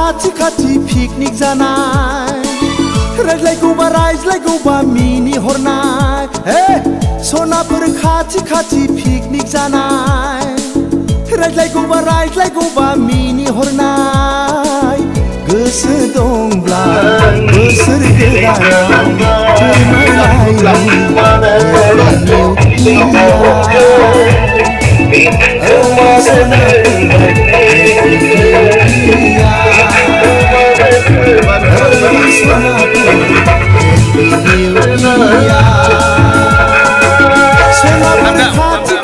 खाथि पिकनिक जानाय रायज्लायगौबा मिनि हरनाय सनाफोर खाथि पिकनिक जानाय रायज्लायगौबा मिनि हरनाय गोसो दंब्ला बोसोर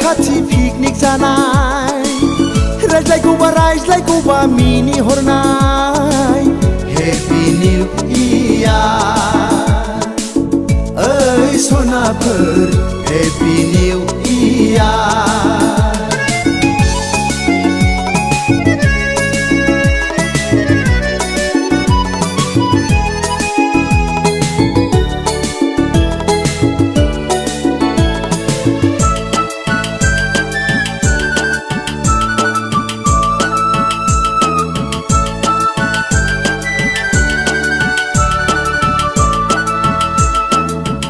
खाथि पिकनिक जानाय रायज्लायगौबा मिनि हरनाय हेपि निउ इयार ओइ सनाफोर हेपि निउ इयार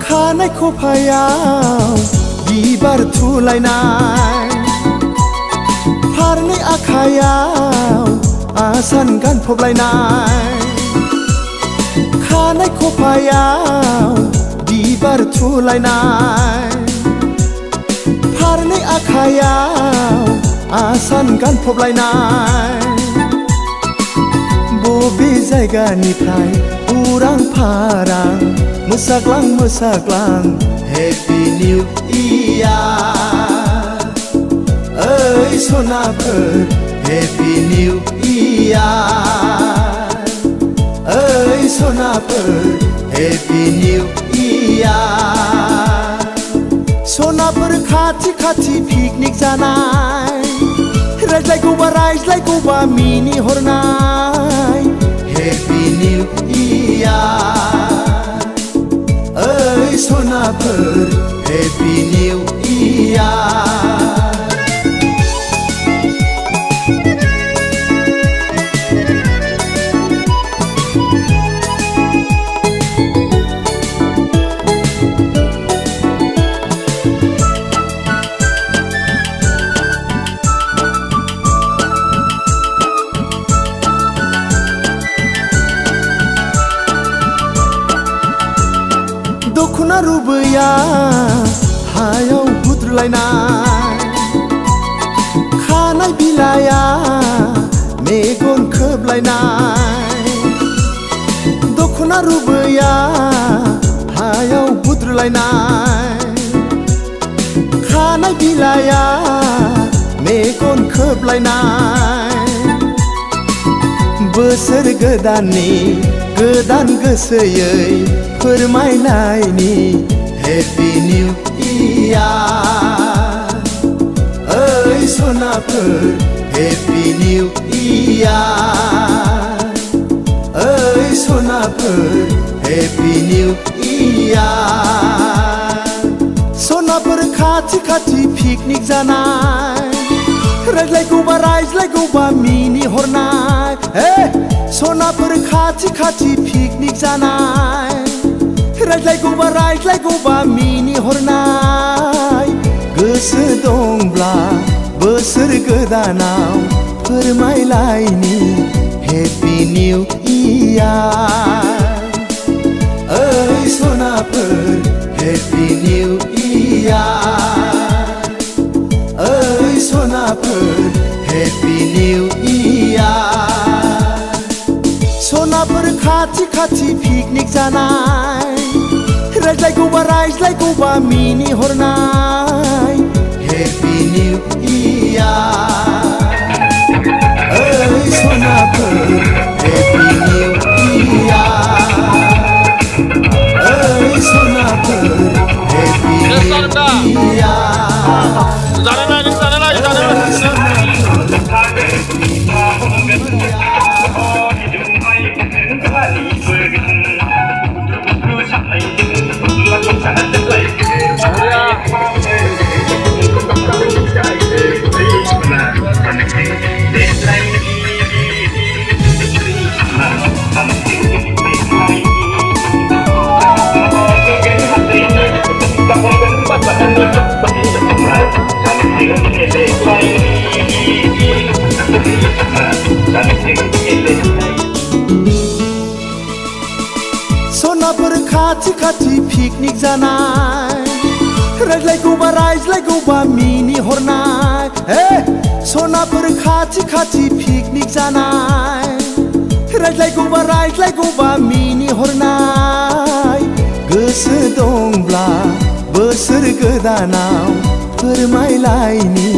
खानाय खफायाव बिबार थुलायनाय फारनै आखायाव आसान गानफबलायनाय खानाय खफायाव बिबार थुलायनाय फारनै आखायाव आसान गानफबलायनाय बबे जायगानिफ्राय उरां फारां मोसाग्लां हेपि निउ इयार ओइ सनाफोर हेपि निउ इयार ओइ सनाफोर हेपि निउ इयार सनाफोर खाथि पिकनिक जानाय रायज्लायगौबा मिनि हरनाय हेपि निउ इयार ओइ सनाफोर हेपि निउ इयार दखना रुबैया हायाव बुद्रुलायनाय खानाय बिलाइया मेगन खोबलायनाय दखना रुबैया हायाव बुद्रुलायनाय खानाय बिलाइया मेगन खोबलायनाय बोसोर गोदाननि गोदान गोसोयै फोरमायलायनि हेपि निउ इयार ओइ सनाफोर हेपि निउ इयार ओइ सनाफोर हेपि निउ इयार सनाफोर खाथि पिकनिक जानाय रायज्लायगौबा मिनि हरनाय सनाफोर खाथि पिकनिक जानाय रायज्लायगौबा मिनि हरनाय गोसो दंब्ला बोसोर गोदानाव फोरमायलायनि हेपि निउ इयार ओइ सनाफोर हेपि निउ इयार ओइ सनाफोर हेपि निउ इयार सनाफोर खाथि पिकनिक जानाय रायज्लायगौबा मिनि हरनाय हेपि निउ इयार ओइ सनाफोर हेपि निउ इयार ओइ सनाफोर हेपि निउ इयार सोनाफोर खाथि खाथि पिकनिक जानाय रायज्लायगौबा मिनिहरनाय सनाफोर खाथि खाथि पिकनिक जानाय रायज्लायगौबा मिनिहरनाय गोसो दंब्ला बोसोर गोदानाव फोरमायलायनि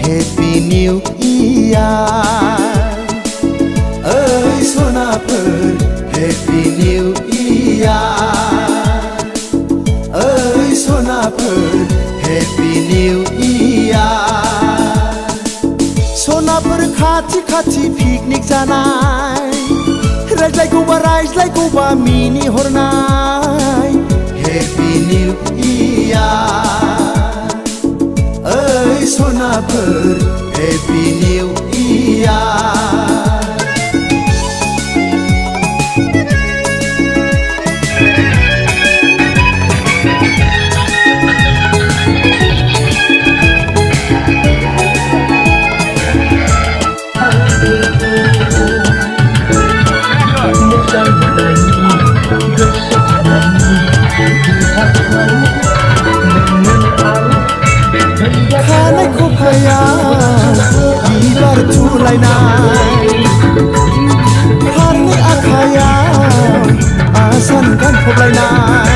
हेपि निउ इयार ओइ सनाफोर हेपि निउ इयार ओइ सनाफोर हेपि निउ इयार सनाफोर खाथि खाथि पिकनिक जानाय रायज्लायगौबा मिनिहरनाय हेपि निउ इयार ओइ सनाफोर हेपि निउ इयार खानाय खफायाव बिबार थुलायनाय फारनै आखायाव आसान गानफबलायनाय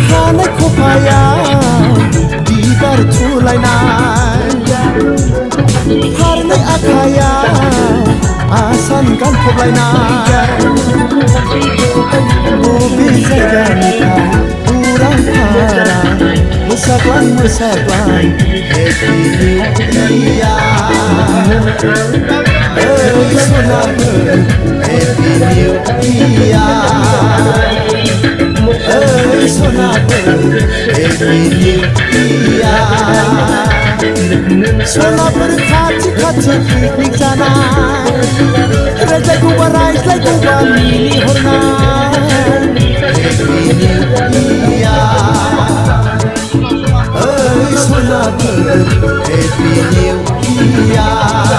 खानाय खफायाव बिबार थुलायनाय फारनै आखायाव आसान गानफबलायनाय बबे जायगानिफ्राय उरां भारा मोसाग्लां हेपि निउ इयार ओइ सनाफोर हेपि निउ इयार ओइ सनाफोर हेपि निउ इयार सनाफोर खाथि खाथि पिकनिक जानाय रायज्लायगौबा मिनिहरनाय हेपि निउ इयार ओइ सनाफोर हेपि निउ इयार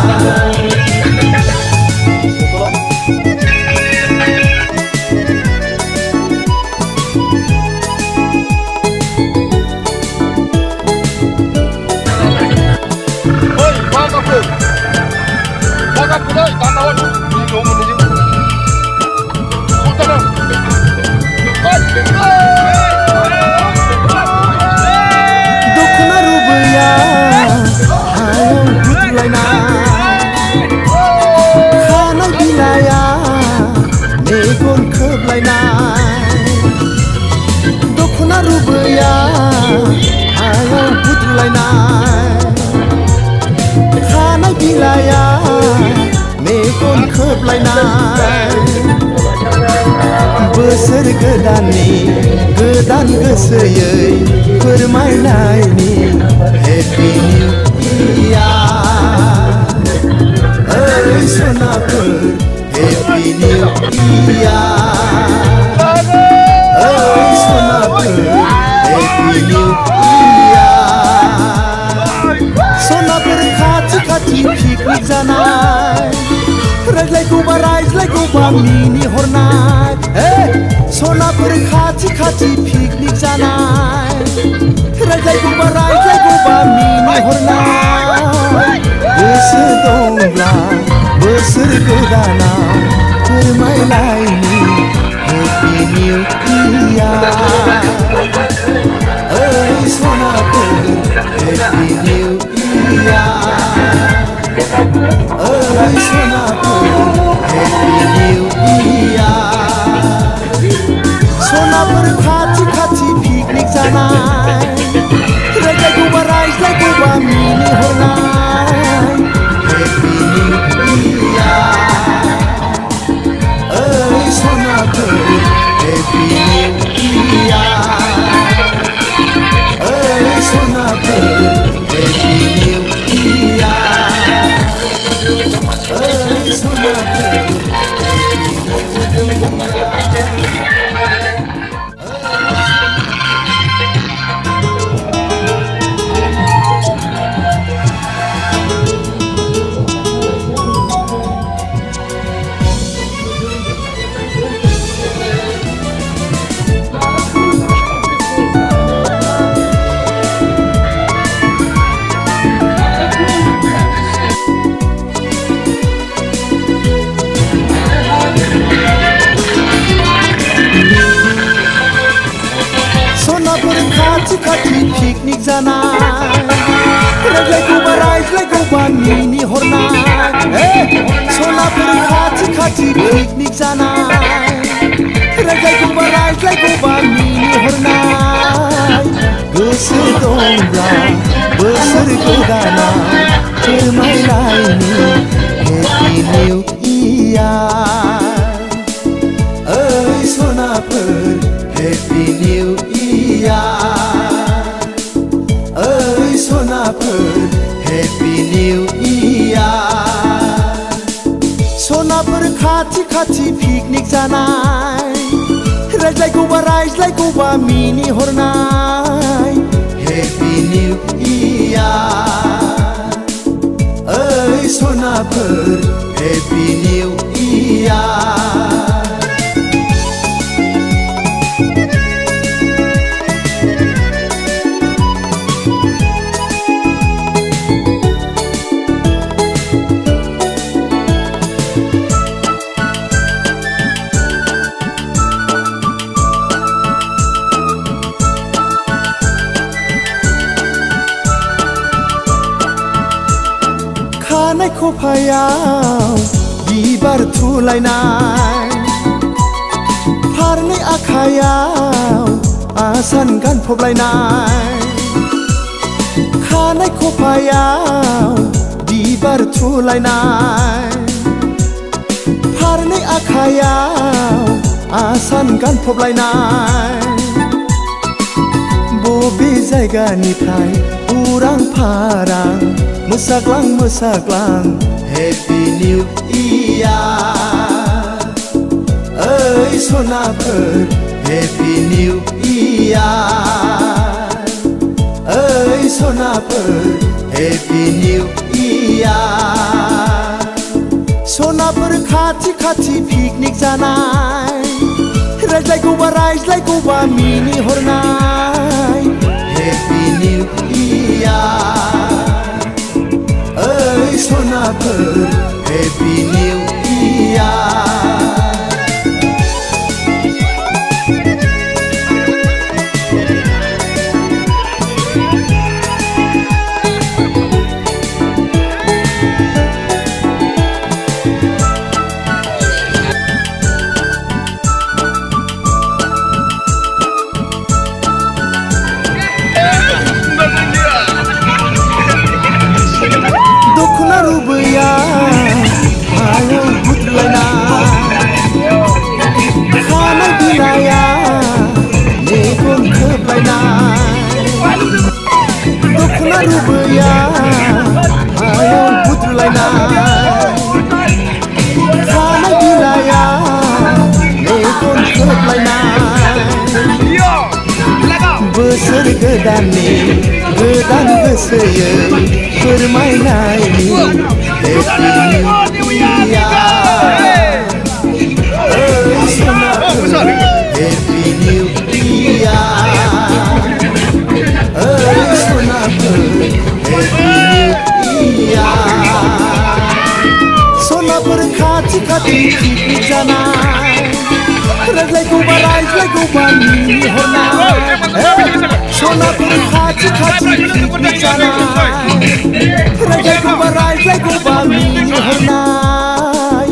दखना रुबैया हायाव बुद्रुलायनाय खानाय बिलाइया मेगन खोबलायनाय दखना रुबैया हायाव बुद्रुलायनाय खानाय बिलाइया मेगन खोबलायनाय बोसोर गोदाननि गोदान गोसोयै फोरमायनायनि हेपि निउ इयार ओइ सनाफोर हेपि निउ इयार ओइ सनाफोर हेपि निउ इयार सनाफोर खाथि खाथि पिकनिक जानाय रायज्लायगौबा मिनिहरनाय सनाफोर खाथि खाथि पिकनिक जानाय रायज्लायगौबा मिनिहरनाय गोसो दंब्ला बोसोर गोदानाव फोरमायलायनि हेपि निउ इयार ओइ सनाफोर हेपि निउ इयार ओइ सनाफोर हेपि निउ इयार सनाफोर खाथि खाथि पिकनिक जानाय रायज्लायगौबा मिनिहरनाय हेपि निउ इयार ओइ सनाफोर हेपि निउ इयार ओइ सनाफोर हेपि निउ इयार ओइ सनाफोर खाथि पिकनिक जानाय रायज्लायगौबा रायज्लायगौबा मिनिहरनाय सनाफोर खाथि पिकनिक जानाय रायज्लायगौबा रायज्लायगौबा मिनिहरनाय गोसो दंब्ला बोसोर गोदानाव फोरमायलायनि हेपि निउ इयार ओइ सनाफोर हेपि निउ इयार ओइ सनाफोर हेपि निउ इयार सनाफोर खाथि पिकनिक जानाय रायज्लायगौबा रायज्लायगौबा मिनिहरनाय हेपि निउ इयार ओइ सनाफोर हेपि निउ इयार खानाय खफायाव बिबार थुलायनाय फारनै आखायाव आसान गानफबलायनाय खानाय खफायाव बिबार थुलायनाय फारनै आखायाव आसान गानफबलायनाय बबे जायगानिफ्राय उरां फारां मोसाग्लां हेपि निउ इयार ओइ सनाफोर हेपि निउ इयार ओइ सनाफोर हेपि निउ इयार सनाफोर खाथि पिकनिक जानाय रायज्लायगौबा रायज्लायगौबा मिनिहरनाय हेपि निउ इयार ओइ सनाफोर हेपि निउ इयार दखना रुबैया हायाव बुद्रुलायनाय खानाय बिलाया मेगन खोबलायनाय दखना रुबैया हायाव बुद्रुलायनाय खानाय बिलाया मेगन खोबलायनाय बोसोर गोदाननि गोदान गोसोयै फोरमायनायनि हेपि निउ इयार ओइ सनाफोर हेपि निउ इयार ओइ सनाफोर हेपि निउ इयार सनाफोर खाथि पिकनिक जानाय रायज्लायगौबा रायज्लायगौबा मिनिहरनाय सनाफोर खाथि पिकनिक जानाय रायज्लायगौबा रायज्लायगौबा मिनिहरनाय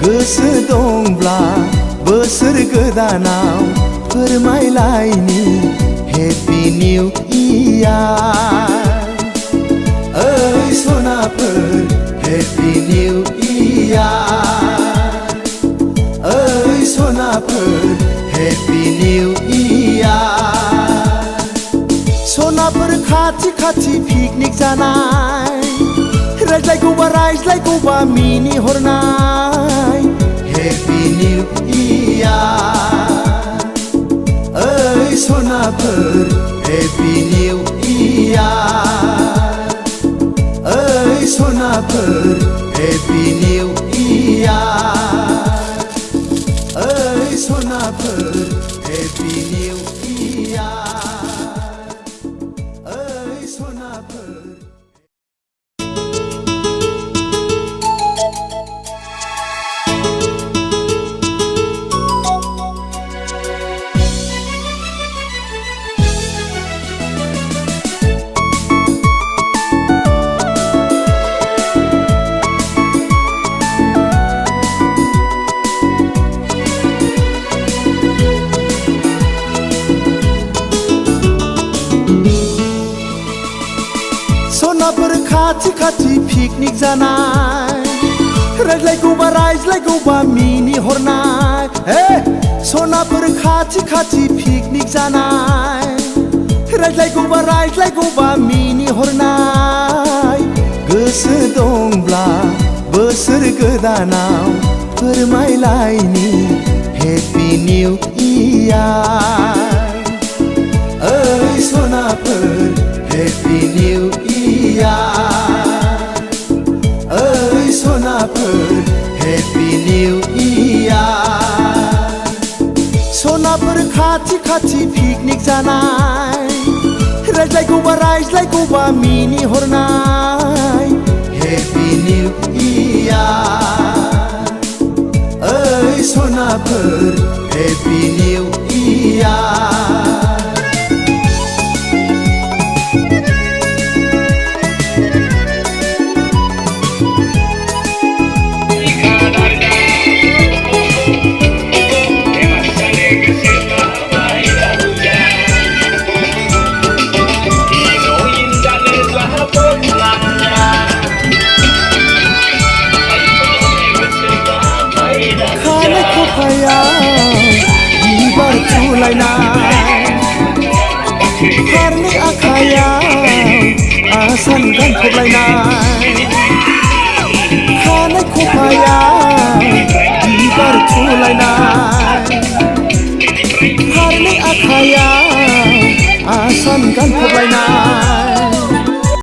गोसो दंब्ला बोसोर गोदानाव फोरमायलायनि हेपि निउ इयार ओइ सनाफोर हेपि निउ इयार ओइ सनाफोर हेपि निउ इयार सनाफोर खाथि पिकनिक जानाय रायज्लायगौबा रायज्लायगौबा मिनिहरनाय हेपि निउ इयार ओइ सनाफोर हेपि निउ इयार ओइ सनाफोर हेपि निउ इयार ओइ सनाफोर हेपि निउ इयार ओइ सनाफोर खाथि पिकनिक जानाय रायज्लायगौबा मिनिहरनाय सनाफोर खाथि पिकनिक जानाय रायज्लायगौबा मिनिहरनाय गोसो दंब्ला बोसोर गोदानाव फोरमायलायनि हेपि निउ इयार ओइ सनाफोर हेपि निउ इयार ओइ सनाफोर हेपि निउ इयार सनाफोर खाथि पिकनिक जानाय रायज्लायगौबा मिनिहरनाय हेपि निउ इयार ओइ सनाफोर हेपि निउ इयार बिबार थुलायनाय फारनै आखायाव आसान गानखबलायनाय खानाय खफायाव बिबार थुलायनाय फारनै आखायाव आसान गानखबलायनाय